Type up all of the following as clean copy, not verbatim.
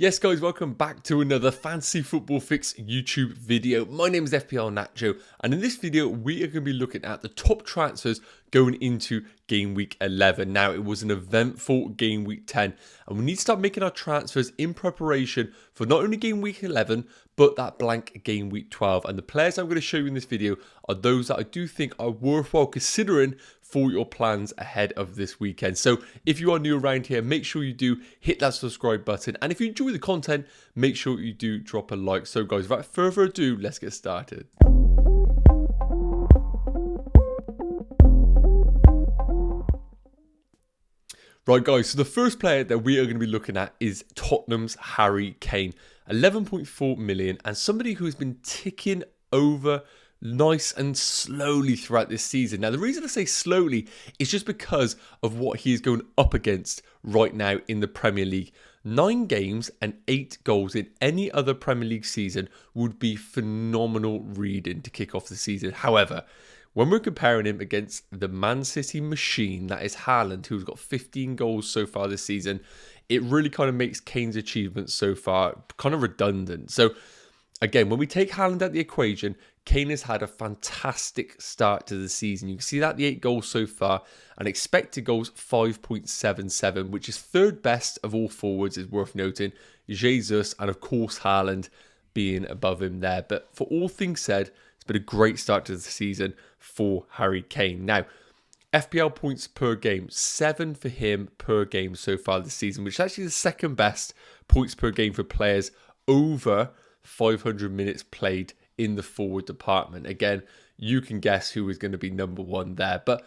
Yes guys, welcome back to another Fantasy Football Fix YouTube video. My name is FPL Nacho, and in this video we are going to be looking at the top transfers going into game week 11. Now, it was an eventful game week 10, and we need to start making our transfers in preparation for not only game week 11, but that blank game week 12. And the players I'm going to show you in this video are those that I do think are worthwhile considering for your plans ahead of this weekend. So if you are new around here, make sure you do hit that subscribe button. And if you enjoy the content, make sure you do drop a like. So guys, without further ado, let's get started. Right guys, so the first player that we are going to be looking at is Tottenham's Harry Kane. 11.4 million, and somebody who's been ticking over nice and slowly throughout this season. Now, the reason I say slowly is just because of what he is going up against right now in the Premier League. 9 games and 8 goals in any other Premier League season would be phenomenal reading to kick off the season. However, when we're comparing him against the Man City machine, that is Haaland, who's got 15 goals so far this season, it really kind of makes Kane's achievements so far kind of redundant. So, again, when we take Haaland out the equation, Kane has had a fantastic start to the season. You can see that the 8 goals so far, and expected goals 5.77, which is third best of all forwards, is worth noting. Jesus and, of course, Haaland being above him there. But for all things said, it's been a great start to the season for Harry Kane. Now, FPL points per game, 7 for him per game so far this season, which is actually the second best points per game for players over 500 minutes played in the forward department. Again, you can guess who is going to be number one there. But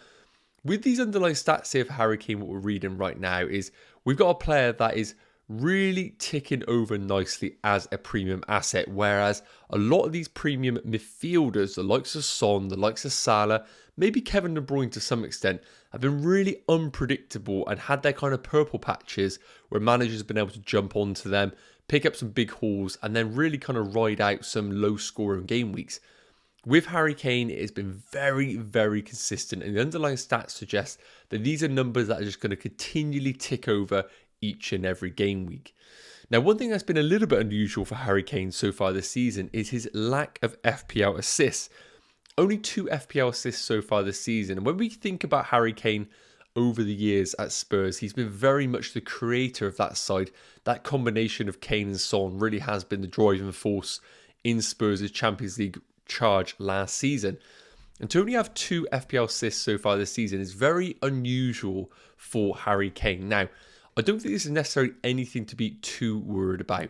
with these underlying stats here for Harry Kane, what we're reading right now is we've got a player that is really ticking over nicely as a premium asset, whereas a lot of these premium midfielders, the likes of Son, the likes of Salah, maybe Kevin De Bruyne to some extent, have been really unpredictable and had their kind of purple patches where managers have been able to jump onto them, pick up some big hauls, and then really kind of ride out some low scoring game weeks. With Harry Kane, it has been very, very consistent, and the underlying stats suggest that these are numbers that are just going to continually tick over each and every game week. Now, one thing that's been a little bit unusual for Harry Kane so far this season is his lack of FPL assists. Only 2 FPL assists so far this season. And when we think about Harry Kane over the years at Spurs, he's been very much the creator of that side. That combination of Kane and Son really has been the driving force in Spurs' Champions League charge last season. And to only have 2 FPL assists so far this season is very unusual for Harry Kane. Now, I don't think this is necessarily anything to be too worried about.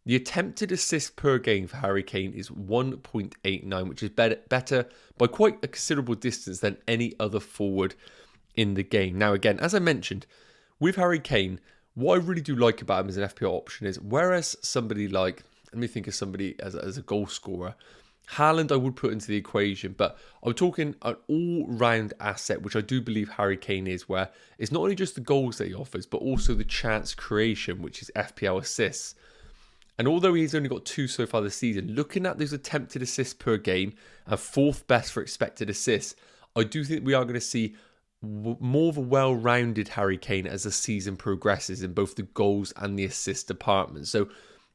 The attempted assist per game for Harry Kane is 1.89, which is better by quite a considerable distance than any other forward in the game. Now, again, as I mentioned, with Harry Kane, what I really do like about him as an FPL option is, whereas somebody like, let me think of somebody as a goal scorer, Haaland I would put into the equation, but I'm talking an all-round asset, which I do believe Harry Kane is, where it's not only just the goals that he offers, but also the chance creation, which is FPL assists. And although he's only got 2 so far this season, looking at those attempted assists per game and 4th best for expected assists, I do think we are going to see more of a well-rounded Harry Kane as the season progresses in both the goals and the assist department. So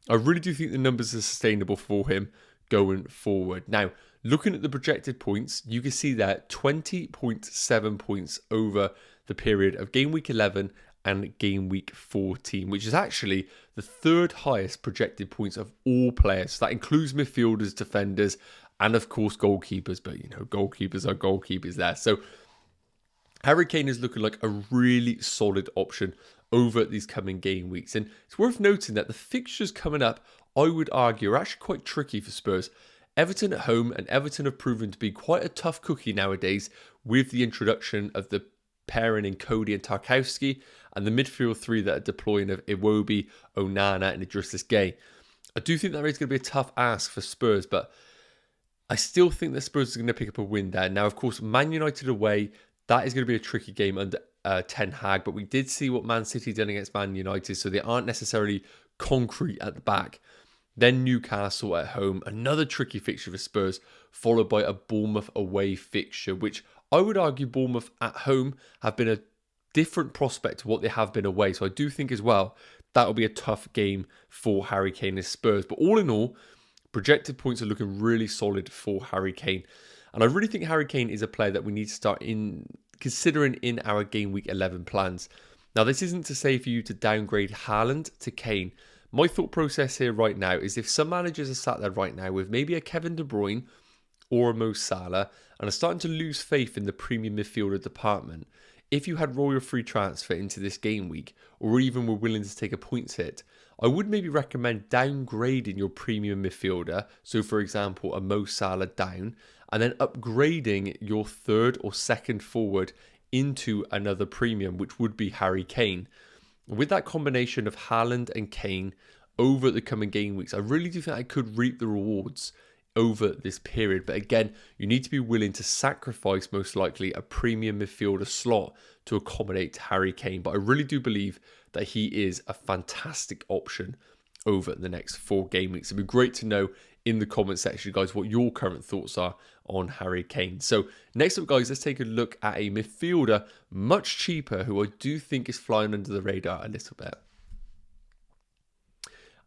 I really do think the numbers are sustainable for him going forward. Now, looking at the projected points, you can see that 20.7 points over the period of game week 11 and game week 14, which is actually the 3rd highest projected points of all players. So that includes midfielders, defenders, and of course goalkeepers. But, you know, goalkeepers are goalkeepers there. So Harry Kane is looking like a really solid option over these coming game weeks. And it's worth noting that the fixtures coming up, I would argue, are actually quite tricky for Spurs. Everton at home, and Everton have proven to be quite a tough cookie nowadays with the introduction of the pairing in Cody and Tarkowski and the midfield 3 that are deploying of Iwobi, Onana and Idris Gueye. I do think that is going to be a tough ask for Spurs, but I still think that Spurs are going to pick up a win there. Now, of course, Man United away, that is going to be a tricky game under Ten Hag, but we did see what Man City did against Man United, so they aren't necessarily concrete at the back. Then Newcastle at home, another tricky fixture for Spurs, followed by a Bournemouth away fixture, which I would argue Bournemouth at home have been a different prospect to what they have been away. So I do think as well that'll be a tough game for Harry Kane and Spurs. But all in all, projected points are looking really solid for Harry Kane. And I really think Harry Kane is a player that we need to start considering in our game week 11 plans. Now, this isn't to say for you to downgrade Haaland to Kane. My thought process here right now is if some managers are sat there right now with maybe a Kevin De Bruyne or a Mo Salah and are starting to lose faith in the premium midfielder department, if you had royal free transfer into this game week or even were willing to take a points hit, I would maybe recommend downgrading your premium midfielder. So, for example, a Mo Salah down, and then upgrading your third or second forward into another premium, which would be Harry Kane. With that combination of Haaland and Kane over the coming game weeks, I really do think I could reap the rewards over this period. But again, you need to be willing to sacrifice most likely a premium midfielder slot to accommodate Harry Kane. But I really do believe that he is a fantastic option over the next 4 game weeks. It'd be great to know in the comment section, guys, what your current thoughts are on Harry Kane. So next up, guys, let's take a look at a midfielder much cheaper who I do think is flying under the radar a little bit.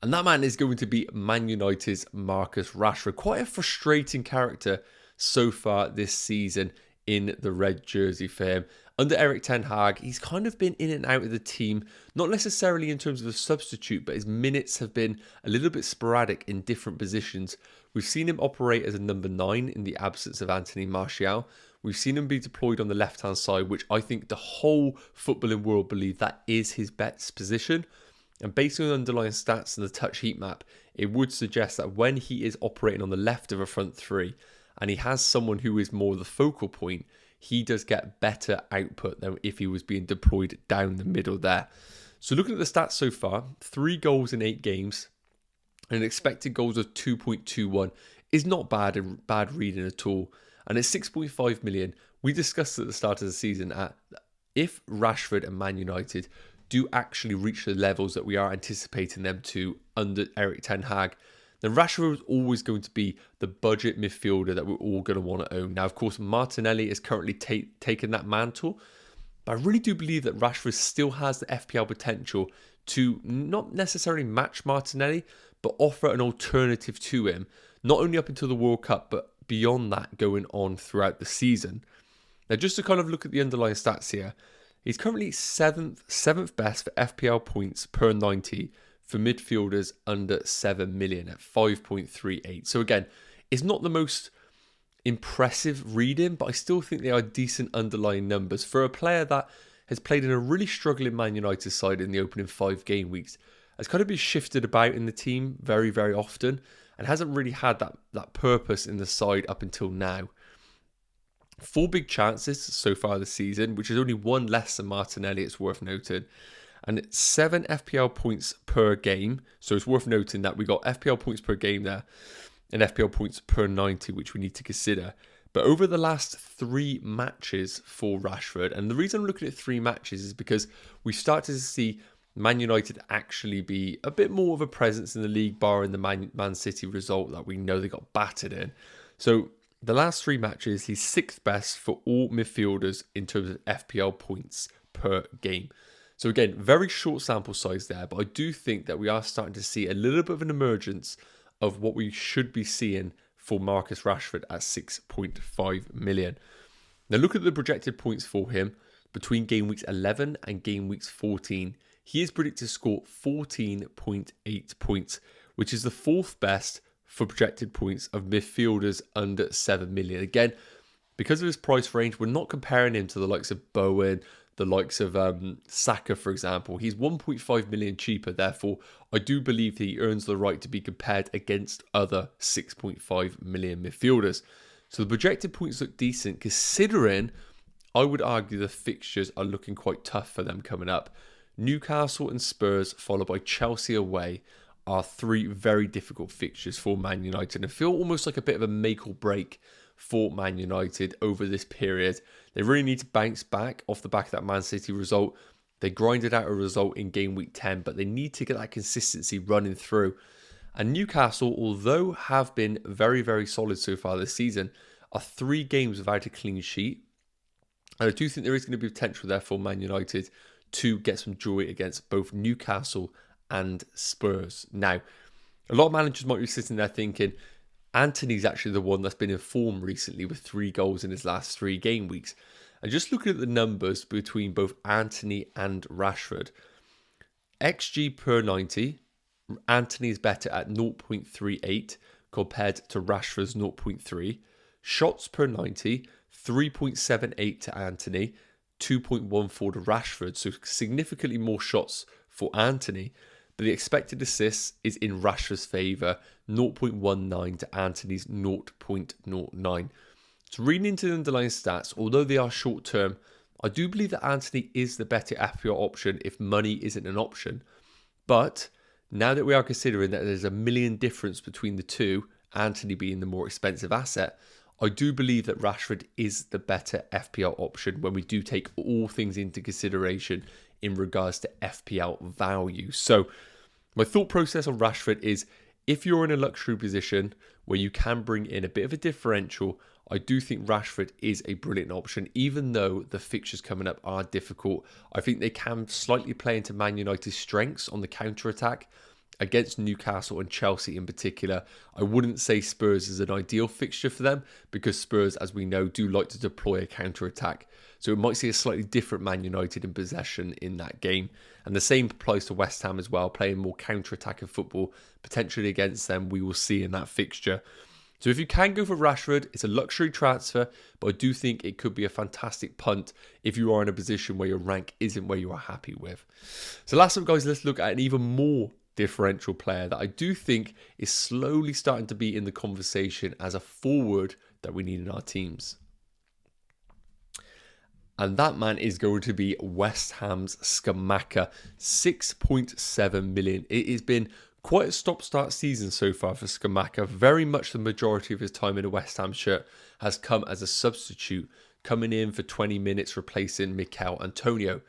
And that man is going to be Man United's Marcus Rashford. Quite a frustrating character so far this season in the red jersey for him. Under Erik ten Hag, he's kind of been in and out of the team, not necessarily in terms of a substitute, but his minutes have been a little bit sporadic in different positions. We've seen him operate as a number 9 in the absence of Anthony Martial. We've seen him be deployed on the left-hand side, which I think the whole footballing world believe that is his best position. And based on the underlying stats and the touch heat map, it would suggest that when he is operating on the left of a front three, and he has someone who is more the focal point, he does get better output than if he was being deployed down the middle there. So looking at the stats so far, 3 goals in 8 games, and an expected goals of 2.21 is not bad reading at all. And at 6.5 million, we discussed at the start of the season at if Rashford and Man United do actually reach the levels that we are anticipating them to under Erik ten Hag, then Rashford is always going to be the budget midfielder that we're all going to want to own. Now, of course, Martinelli is currently taking that mantle, but I really do believe that Rashford still has the FPL potential to not necessarily match Martinelli, but offer an alternative to him, not only up until the World Cup, but beyond that going on throughout the season. Now, just to kind of look at the underlying stats here, he's currently seventh best for FPL points per 90 for midfielders under 7 million at 5.38. So again, it's not the most impressive reading, but I still think they are decent underlying numbers for a player that has played in a really struggling Man United side in the opening 5 game weeks. Has kind of been shifted about in the team very, very often and hasn't really had that purpose in the side up until now. 4 big chances so far this season, which is only 1 less than Martinelli, it's worth noting. And it's 7 FPL points per game. So it's worth noting that we got FPL points per game there and FPL points per 90, which we need to consider. But over the last 3 matches for Rashford, and the reason I'm looking at 3 matches is because we started to see Man United actually be a bit more of a presence in the league, barring the Man City result that we know they got battered in. So the last 3 matches, he's 6th best for all midfielders in terms of FPL points per game. So again, very short sample size there, but I do think that we are starting to see a little bit of an emergence of what we should be seeing for Marcus Rashford at 6.5 million. Now look at the projected points for him between game weeks 11 and game weeks 14. He is predicted to score 14.8 points, which is the 4th best for projected points of midfielders under 7 million. Again, because of his price range, we're not comparing him to the likes of Bowen, the likes of Saka, for example. He's 1.5 million cheaper. Therefore, I do believe that he earns the right to be compared against other 6.5 million midfielders. So the projected points look decent, considering I would argue the fixtures are looking quite tough for them coming up. Newcastle and Spurs, followed by Chelsea away, are 3 very difficult fixtures for Man United. And feel almost like a bit of a make or break for Man United over this period. They really need to bounce back off the back of that Man City result. They grinded out a result in game week 10, but they need to get that consistency running through. And Newcastle, although have been very, very solid so far this season, are 3 games without a clean sheet. And I do think there is going to be potential there for Man United to get some joy against both Newcastle and Spurs. Now, a lot of managers might be sitting there thinking, Antony's actually the one that's been in form recently with 3 goals in his last 3 game weeks. And just looking at the numbers between both Antony and Rashford, XG per 90, Antony is better at 0.38 compared to Rashford's 0.3. Shots per 90, 3.78 to Antony, 2.14 to Rashford. So significantly more shots for Antony. But the expected assists is in Rashford's favour, 0.19 to Antony's 0.09. So reading into the underlying stats, although they are short term, I do believe that Antony is the better FPL option if money isn't an option. But now that we are considering that there's a million difference between the two, Antony being the more expensive asset, I do believe that Rashford is the better FPL option when we do take all things into consideration in regards to FPL value. So my thought process on Rashford is, if you're in a luxury position where you can bring in a bit of a differential, I do think Rashford is a brilliant option, even though the fixtures coming up are difficult. I think they can slightly play into Man United's strengths on the counter-attack against Newcastle and Chelsea in particular. I wouldn't say Spurs is an ideal fixture for them because Spurs, as we know, do like to deploy a counter-attack. So it might see a slightly different Man United in possession in that game. And the same applies to West Ham as well, playing more counter-attacking football potentially against them, we will see in that fixture. So if you can go for Rashford, it's a luxury transfer, but I do think it could be a fantastic punt if you are in a position where your rank isn't where you are happy with. So last up, guys, let's look at an even more differential player that I do think is slowly starting to be in the conversation as a forward that we need in our teams. And that man is going to be West Ham's Scamacca, 6.7 million. It has been quite a stop-start season so far for Scamacca. Very much the majority of his time in a West Ham shirt has come as a substitute, coming in for 20 minutes replacing Mikel Antonio.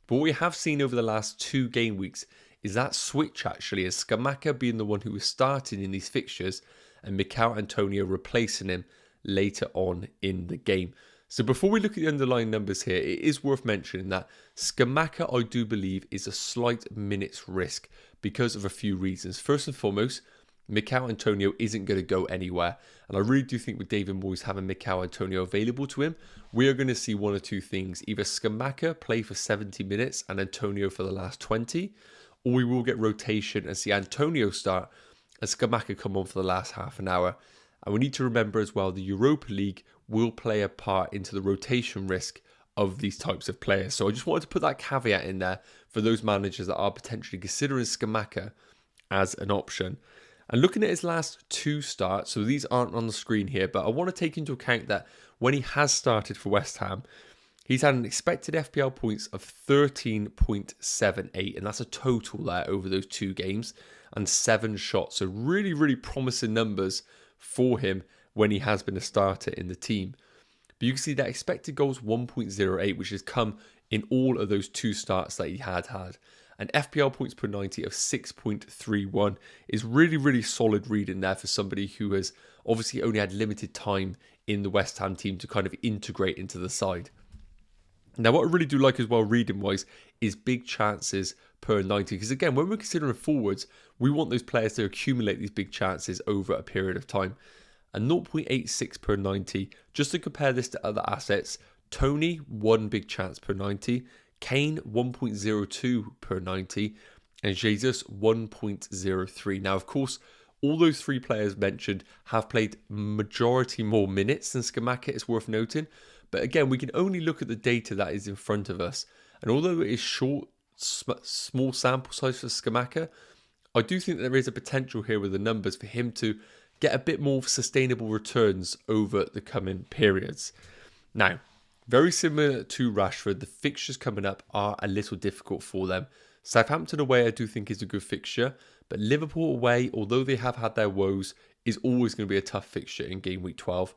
But what we have seen over the last 2 game weeks is that switch actually, as Scamacca being the one who was starting in these fixtures and Mikel Antonio replacing him later on in the game. So before we look at the underlying numbers here, it is worth mentioning that Scamacca, I do believe, is a slight minutes risk because of a few reasons. First and foremost, Mikel Antonio isn't going to go anywhere. And I really do think with David Moyes having Mikel Antonio available to him, we are going to see one or two things. Either Scamacca play for 70 minutes and Antonio for the last 20, or we will get rotation and see Antonio start and Scamacca come on for the last half an hour. And we need to remember as well, the Europa League will play a part into the rotation risk of these types of players. So I just wanted to put that caveat in there for those managers that are potentially considering Scamacca as an option. And looking at his last 2 starts, so these aren't on the screen here, but I want to take into account that when he has started for West Ham, he's had an expected FPL points of 13.78, and that's a total there over those 2 games, and 7 shots. So really, really promising numbers for him when he has been a starter in the team. But you can see that expected goals 1.08, which has come in all of those 2 starts that he had. And FPL points per 90 of 6.31 is really, really solid reading there for somebody who has obviously only had limited time in the West Ham team to kind of integrate into the side. Now, what I really do like as well, reading-wise, is big chances per 90. Because again, when we're considering forwards, we want those players to accumulate these big chances over a period of time. And 0.86 per 90, just to compare this to other assets, Tony, 1 big chance per 90, Kane, 1.02 per 90, and Jesus, 1.03. Now, of course, all those 3 players mentioned have played majority more minutes than Scamacca, it's worth noting. But again, we can only look at the data that is in front of us. And although it is short, small sample size for Scamacca, I do think there is a potential here with the numbers for him to get a bit more sustainable returns over the coming periods. Now, very similar to Rashford, the fixtures coming up are a little difficult for them. Southampton away I do think is a good fixture, but Liverpool away, although they have had their woes, is always going to be a tough fixture in game week 12.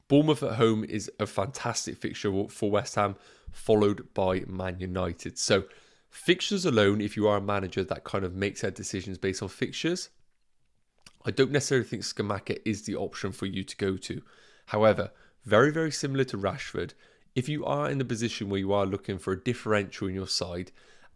Bournemouth at home is a fantastic fixture for West Ham, followed by Man United. So fixtures alone, if you are a manager that kind of makes their decisions based on fixtures, I don't necessarily think Scamacca is the option for you to go to. However, very, very similar to Rashford, if you are in the position where you are looking for a differential in your side,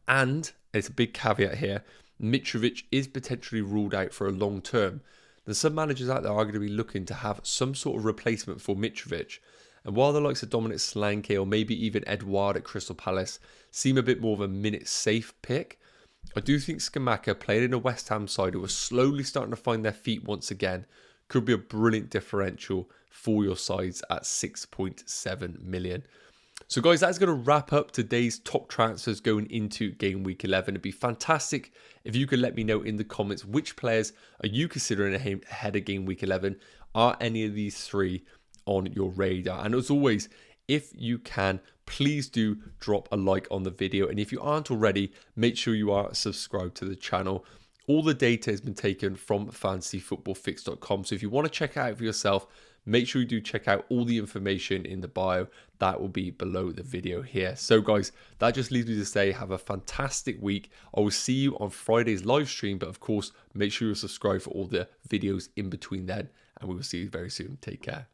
and it's a big caveat here, Mitrovic is potentially ruled out for a long term, then some managers out there are going to be looking to have some sort of replacement for Mitrovic. And while the likes of Dominic Solanke or maybe even Edouard at Crystal Palace seem a bit more of a minute safe pick, I do think Scamacca, playing in a West Ham side who are slowly starting to find their feet once again, could be a brilliant differential for your sides at 6.7 million. So guys, that's going to wrap up today's top transfers going into game week 11. It'd be fantastic if you could let me know in the comments which players are you considering ahead of game week 11. Are any of these three on your radar? And as always, if you can, please do drop a like on the video. And if you aren't already, make sure you are subscribed to the channel. All the data has been taken from fantasyfootballfix.com. So if you want to check it out for yourself, make sure you do check out all the information in the bio. That will be below the video here. So guys, that just leaves me to say have a fantastic week. I will see you on Friday's live stream. But of course, make sure you subscribe for all the videos in between then. And we will see you very soon. Take care.